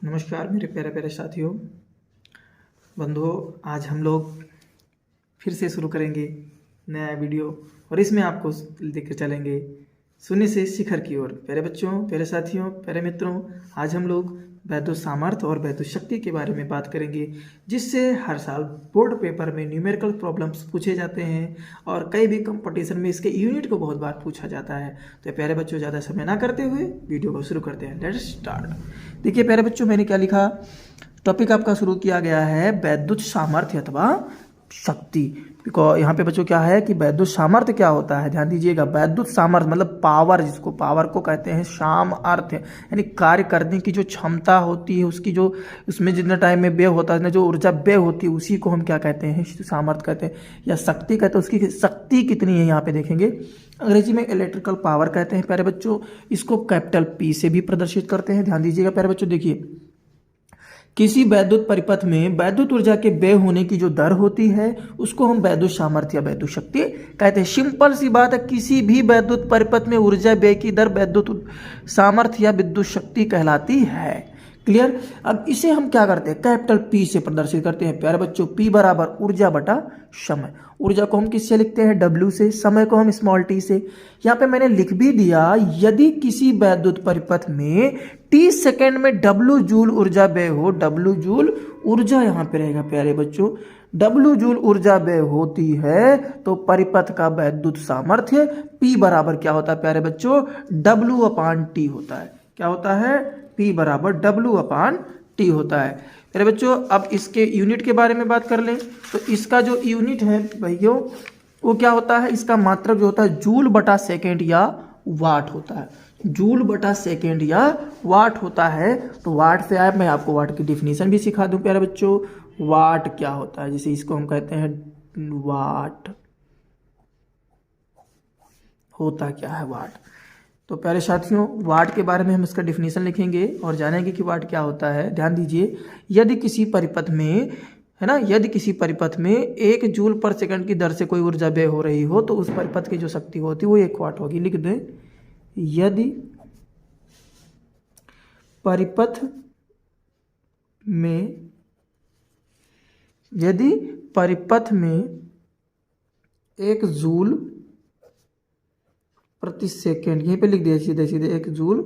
नमस्कार मेरे प्यारे प्यारे साथियों, बंधुओं। आज हम लोग फिर से शुरू करेंगे नया वीडियो और इसमें आपको लेकर चलेंगे शून्य से शिखर की ओर। प्यारे बच्चों, प्यारे साथियों, प्यारे मित्रों, आज हम लोग वैद्युत सामर्थ्य और वैद्युत शक्ति के बारे में बात करेंगे, जिससे हर साल बोर्ड पेपर में न्यूमेरिकल प्रॉब्लम्स पूछे जाते हैं और कई भी कंपटीशन में इसके यूनिट को बहुत बार पूछा जाता है। तो प्यारे बच्चों, ज़्यादा समय ना करते हुए वीडियो को शुरू करते हैं। Let's start. देखिए प्यारे बच्चों, मैंने क्या लिखा, टॉपिक आपका शुरू किया गया है वैद्युत सामर्थ्य अथवा शक्ति। यहाँ पे बच्चों क्या है कि वैद्युत सामर्थ्य क्या होता है, ध्यान दीजिएगा। वैद्युत सामर्थ्य मतलब पावर, जिसको पावर को कहते हैं सामर्थ्य, यानी कार्य करने की जो क्षमता होती है, उसकी जो उसमें जितना टाइम में व्यय होता है, जो ऊर्जा व्यय होती है, उसी को हम क्या कहते हैं, सामर्थ्य कहते हैं या शक्ति कहते हैं। उसकी शक्ति कितनी है यहाँ पे देखेंगे। अंग्रेजी में इलेक्ट्रिकल पावर कहते हैं प्यारे बच्चों। इसको कैपिटल P से भी प्रदर्शित करते हैं। ध्यान दीजिएगा प्यारे बच्चों। देखिए, किसी वैद्युत परिपथ में वैद्युत ऊर्जा के व्यय होने की जो दर होती है, उसको हम वैद्युत सामर्थ्य या वैद्युत शक्ति कहते हैं। सिंपल सी बात है, किसी भी वैद्युत परिपथ में ऊर्जा व्यय की दर वैद्युत सामर्थ्य या विद्युत शक्ति कहलाती है। क्लियर। अब इसे हम क्या करते हैं, कैपिटल P से प्रदर्शित करते हैं प्यारे बच्चों। P बराबर ऊर्जा बटा समय। ऊर्जा को हम किससे लिखते हैं, W से। समय को हम स्मॉल t से। यहाँ पे मैंने लिख भी दिया, यदि किसी वैद्युत परिपथ में t सेकेंड में W जूल ऊर्जा व्यय हो, W जूल ऊर्जा यहाँ पे रहेगा प्यारे बच्चों, W जूल ऊर्जा व्यय होती है, तो परिपथ का वैद्युत सामर्थ्य P बराबर क्या होता है प्यारे बच्चों, W अपान T होता है। क्या होता है, P बराबर W अपान T होता है मेरे बच्चों। अब इसके यूनिट के बारे में बात कर लें, तो इसका जो यूनिट है भैया, वो क्या होता है, इसका मात्रक जो होता है जूल बटा सेकेंड या वाट होता है। जूल बटा सेकेंड या वाट होता है। तो वाट से आए, मैं आपको वाट की डिफिनीशन भी सिखा दूं प्यारे बच्चों। वाट क्या होता है, जैसे इसको हम कहते हैं वाट, होता क्या है वाट। तो प्यारे साथियों, वाट के बारे में हम इसका डिफिनीशन लिखेंगे और जानेंगे कि वाट क्या होता है। ध्यान दीजिए, यदि किसी परिपथ में, है ना, यदि किसी परिपथ में 1 जूल पर सेकंड की दर से कोई ऊर्जा व्यय हो रही हो, तो उस परिपथ की जो शक्ति होती है वो 1 वाट होगी। लिख दें, यदि परिपथ में, यदि परिपथ में 1 जूल प्रति सेकेंड, यहीं पे लिख दिया सीधे सीधे, 1 जूल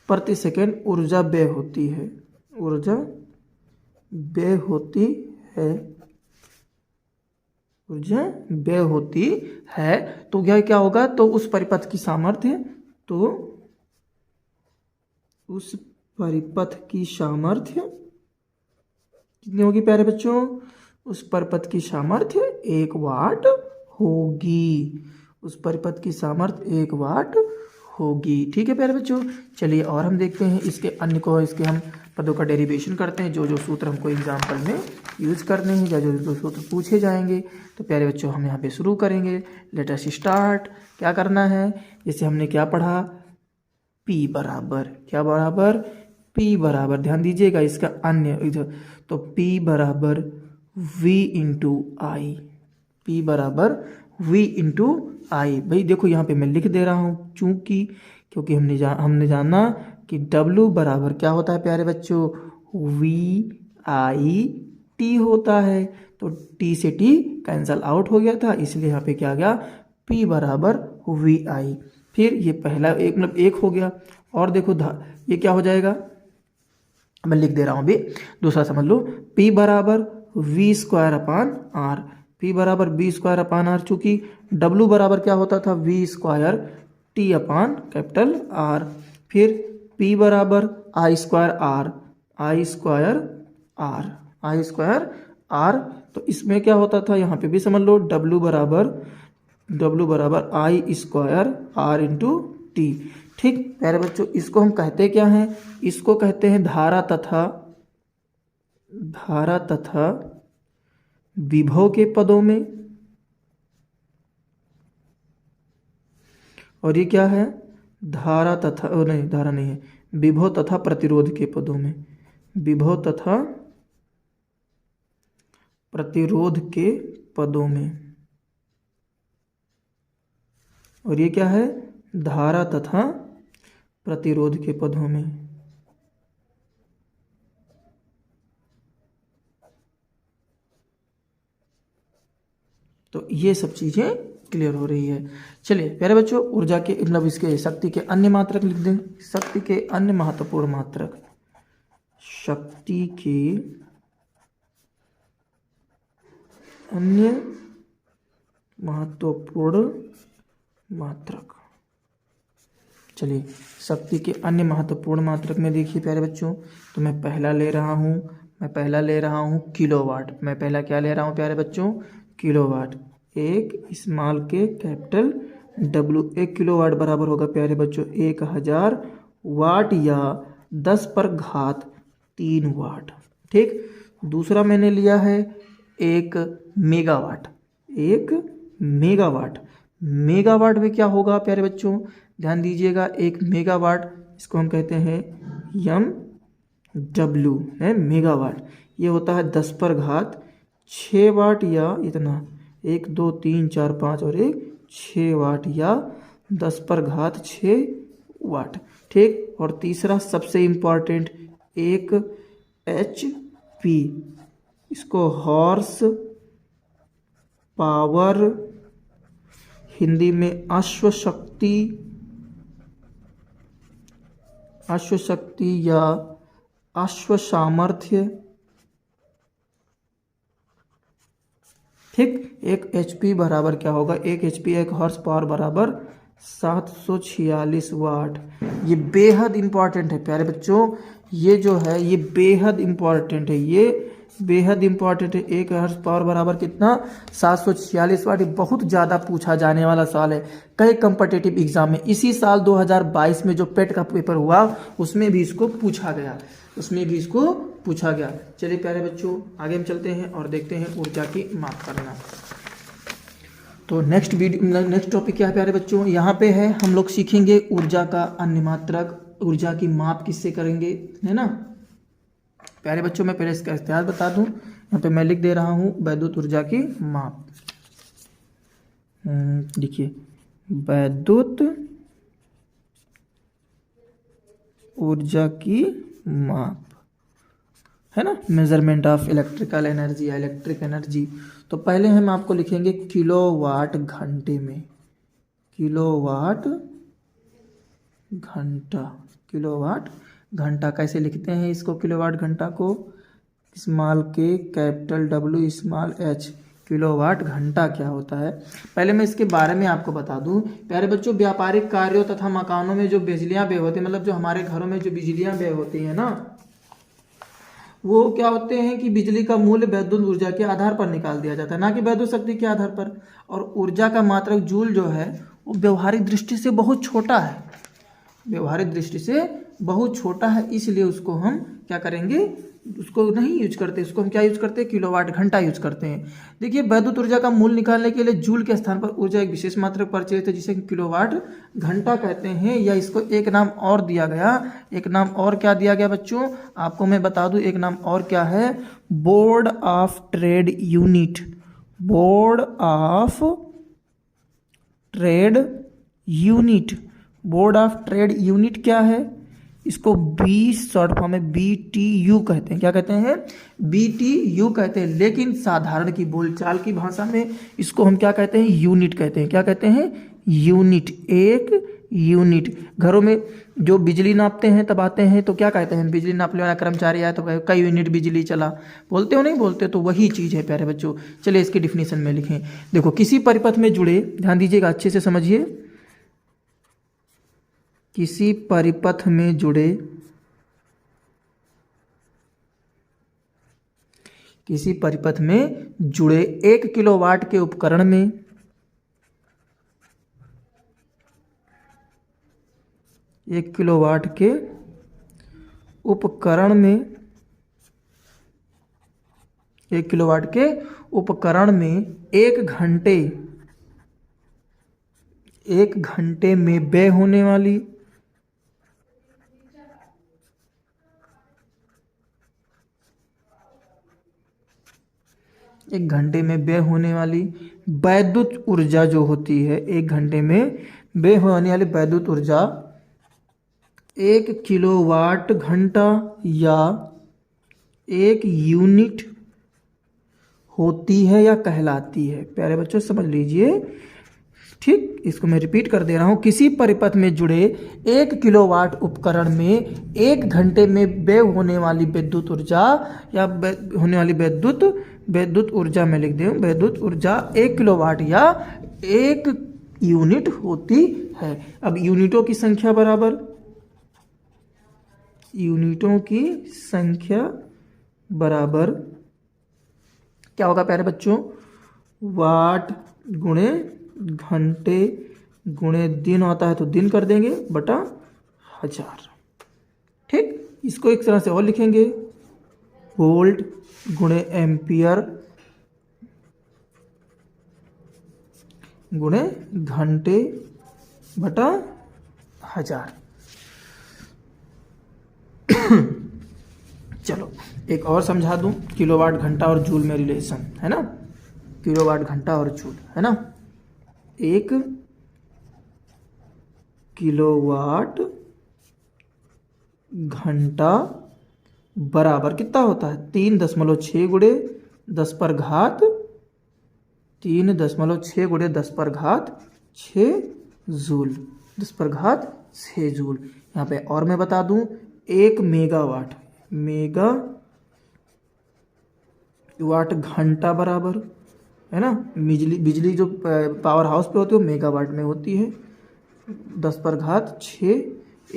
प्रति सेकेंड ऊर्जा व्यय होती है, ऊर्जा व्यय होती है, ऊर्जा व्यय होती है, तो यह क्या होगा, तो उस परिपथ की सामर्थ्य, तो उस परिपथ की सामर्थ्य कितनी होगी प्यारे बच्चों, उस परिपथ की सामर्थ्य 1 वाट होगी। उस परिपथ की सामर्थ्य 1 वाट होगी। ठीक है प्यारे बच्चों। चलिए और हम देखते हैं इसके अन्य को, इसके हम पदों का डेरिवेशन करते हैं, जो जो सूत्र हमको एग्जाम्पल में यूज करने हैं या जो जो सूत्र पूछे जाएंगे। तो प्यारे बच्चों, हम यहाँ पे शुरू करेंगे। Let us start. क्या करना है, जैसे हमने क्या पढ़ा, P बराबर, क्या बराबर, P बराबर, ध्यान दीजिएगा इसका अन्य इधर, तो P बराबर V इंटू आई, P बराबर V इंटू आई। भाई देखो यहाँ पे मैं लिख दे रहा हूँ, चूंकि क्योंकि हमने जाना कि W बराबर क्या होता है प्यारे बच्चों, V आई T होता है। तो T से T कैंसल आउट हो गया था, इसलिए यहाँ पे क्या आ गया, P बराबर V आई। फिर ये पहला एक मतलब 1 हो गया, और देखो ये क्या हो जाएगा, मैं लिख दे रहा हूँ अभी, दूसरा समझ लो। P बराबर V square upon R, P बराबर V स्क्वायर अपान R, चूंकि W बराबर क्या होता था, V स्क्वायर T अपान कैपिटल R। फिर P बराबर I square R, I square R, I square R। तो इसमें क्या होता था, यहाँ पे भी समझ लो, W बराबर I square R into T। ठीक प्यारे बच्चों, इसको हम कहते क्या हैं, इसको कहते हैं धारा तथा विभव के पदों में। और ये क्या है, धारा तथा, नहीं धारा नहीं है, विभव तथा प्रतिरोध के पदों में, विभव तथा प्रतिरोध के पदों में। और ये क्या है, धारा तथा प्रतिरोध के पदों में। तो ये सब चीज़ें क्लियर हो रही है। चलिए प्यारे बच्चों, ऊर्जा के मतलब इसके शक्ति के अन्य मात्रक लिख दें। शक्ति के अन्य महत्वपूर्ण मात्रक, शक्ति के अन्य महत्वपूर्ण मात्रक। चलिए शक्ति के अन्य महत्वपूर्ण मात्रक में देखिए प्यारे बच्चों, तो मैं पहला ले रहा हूँ किलोवाट। मैं पहला क्या ले रहा हूँ प्यारे बच्चों? किलोवाट। एक स्मॉल के कैपिटल W। 1 किलोवाट बराबर होगा प्यारे बच्चों 1000 वाट या 10 पर घात 3 वाट। ठीक। दूसरा मैंने लिया है 1 मेगावाट। 1 मेगावाट। मेगावाट में क्या होगा प्यारे बच्चों? ध्यान दीजिएगा, 1 मेगावाट इसको हम कहते हैं MW है, मेगावाट। ये होता है 10 पर घात 6 वाट या इतना 1 2 3 4 5 और 1 6 वाट या 10 पर घात 6 वाट। ठीक। और तीसरा सबसे इम्पॉर्टेंट 1 HP, इसको हॉर्स पावर, हिंदी में अश्व शक्ति या अश्व सामर्थ्य। ठीक। 1 HP बराबर क्या होगा? 1 HP 1 हॉर्स पावर बराबर 746 वाट। ये बेहद इंपॉर्टेंट है प्यारे बच्चों, ये जो है ये बेहद इंपॉर्टेंट है, ये बेहद इंपॉर्टेंट है। 1 हॉर्स पावर बराबर कितना? 746 वाट। ये बहुत ज़्यादा पूछा जाने वाला सवाल है कई कम्पिटिटिव एग्जाम में। इसी साल 2022 में जो पेट का पेपर हुआ उसमें भी इसको पूछा गया, चलिए प्यारे बच्चों आगे हम चलते हैं और देखते हैं ऊर्जा की माप करना। तो नेक्स्ट टॉपिक क्या है प्यारे बच्चों? यहाँ पे है हम लोग सीखेंगे ऊर्जा का अन्य मात्रक, ऊर्जा की माप किससे करेंगे, है ना प्यारे बच्चों। मैं पहले इसका इस्तेमाल बता दूं, यहाँ पे मैं लिख दे रहा हूँ वैद्युत ऊर्जा की माप। देखिए वैद्युत ऊर्जा की माप है ना, मेजरमेंट ऑफ इलेक्ट्रिकल एनर्जी या इलेक्ट्रिक एनर्जी। तो पहले हम आपको लिखेंगे किलोवाट घंटे में, किलोवाट घंटा कैसे लिखते हैं इसको? किलोवाट घंटा को स्मॉल के capital W small h। Kilowatt घंटा क्या होता है पहले मैं इसके बारे में आपको बता दूं प्यारे बच्चों। व्यापारिक कार्यों तथा मकानों में जो बिजलियां व्यय होती है, मतलब जो हमारे घरों में जो बिजलियां व्यय होती है ना, वो क्या होते हैं कि बिजली का मूल्य वैद्युत ऊर्जा के आधार पर निकाल दिया जाता है, ना कि वैद्युत शक्ति के आधार पर। और ऊर्जा का मात्रक जूल जो है वो व्यवहारिक दृष्टि से बहुत छोटा है, इसलिए उसको हम क्या करेंगे, उसको नहीं यूज करते, उसको हम क्या यूज करते हैं? किलोवाट घंटा यूज करते हैं। देखिए वैद्युत ऊर्जा का मूल्य निकालने के लिए जूल के स्थान पर ऊर्जा एक विशेष मात्रक परिचय है जिसे किलोवाट घंटा कहते हैं, या इसको एक नाम और दिया गया। एक नाम और क्या दिया गया बच्चों? आपको मैं बता दूं एक नाम और क्या है, board of trade unit. Board of trade unit क्या है? इसको शॉर्ट फॉर्म में BTU कहते हैं। क्या कहते हैं? BTU कहते हैं, लेकिन साधारण की बोलचाल की भाषा में इसको हम क्या कहते हैं? यूनिट कहते हैं। क्या कहते हैं? यूनिट। एक यूनिट। घरों में जो बिजली नापते हैं तब आते हैं तो क्या कहते हैं? बिजली नापने वाला कर्मचारी आया तो कई यूनिट बिजली चला, बोलते हो नहीं बोलते? तो वही चीज़ है प्यारे बच्चों। चलिए इसकी डिफिनीशन में लिखें। देखो किसी परिपथ में जुड़े, ध्यान दीजिएगा अच्छे से समझिए, किसी परिपथ में जुड़े 1 किलोवाट के उपकरण में 1 किलोवाट के उपकरण में 1 किलोवाट के उपकरण में 1 घंटे में व्यय होने वाली 1 घंटे में व्यय होने वाली वैद्युत ऊर्जा जो होती है, 1 घंटे में व्यय होने वाली वैद्युत ऊर्जा 1 किलोवाट घंटा या 1 यूनिट होती है या कहलाती है। प्यारे बच्चों समझ लीजिए, ठीक, इसको मैं रिपीट कर दे रहा हूं। किसी परिपथ में जुड़े 1 किलोवाट उपकरण में 1 घंटे में व्यय होने वाली विद्युत ऊर्जा या होने वाली विद्युत ऊर्जा में लिख दूं, विद्युत ऊर्जा 1 किलोवाट या 1 यूनिट होती है। अब यूनिटों की संख्या बराबर क्या होगा प्यारे बच्चों, वाट गुणे घंटे गुणे दिन होता है तो दिन कर देंगे बटा 1000। ठीक, इसको एक तरह से और लिखेंगे, वोल्ट गुणे एम्पियर गुणे घंटे बटा 1000। चलो एक और समझा दूं, किलोवाट घंटा और जूल में रिलेशन है ना, किलोवाट घंटा और जूल है ना। 1 किलोवाट घंटा बराबर कितना होता है, 3.6 गुणे 10 पर घात 3.6 गुणे 10 पर घात 6 जूल, 10 पर घात 6 जूल। यहाँ पे और मैं बता दूं, 1 मेगावाट घंटा बराबर है ना, बिजली जो पावर हाउस पे होती है वो मेगावाट में होती है, 10 पर घात 6।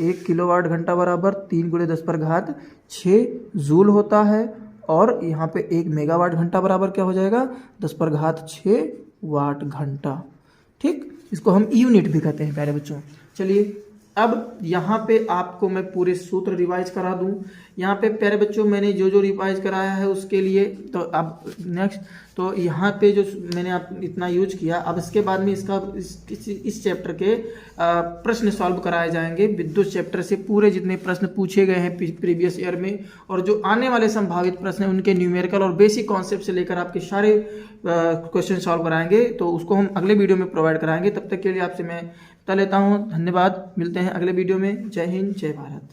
1 किलोवाट घंटा बराबर 3 गुणे 10 पर घात 6 जूल होता है। और यहाँ पे 1 मेगावाट घंटा बराबर क्या हो जाएगा, 10 पर घात 6 वाट घंटा। ठीक, इसको हम यूनिट भी कहते हैं प्यारे बच्चों। चलिए अब यहाँ पे आपको मैं पूरे सूत्र रिवाइज करा दूं। यहाँ पे प्यारे बच्चों मैंने जो रिवाइज कराया है उसके लिए, तो अब नेक्स्ट तो यहाँ पे जो मैंने आप इतना यूज किया, अब इसके बाद में इसका इस चैप्टर के प्रश्न सॉल्व कराए जाएंगे। विद्युत चैप्टर से पूरे जितने प्रश्न पूछे गए हैं प्रीवियस ईयर में और जो आने वाले संभावित प्रश्न हैं उनके न्यूमेरिकल और बेसिक कॉन्सेप्ट से लेकर आपके सारे क्वेश्चन सॉल्व कराएंगे, तो उसको हम अगले वीडियो में प्रोवाइड कराएंगे। तब तक के लिए आपसे मैं बता लेता हूँ, धन्यवाद। मिलते हैं अगले वीडियो में। जय हिंद, जय भारत।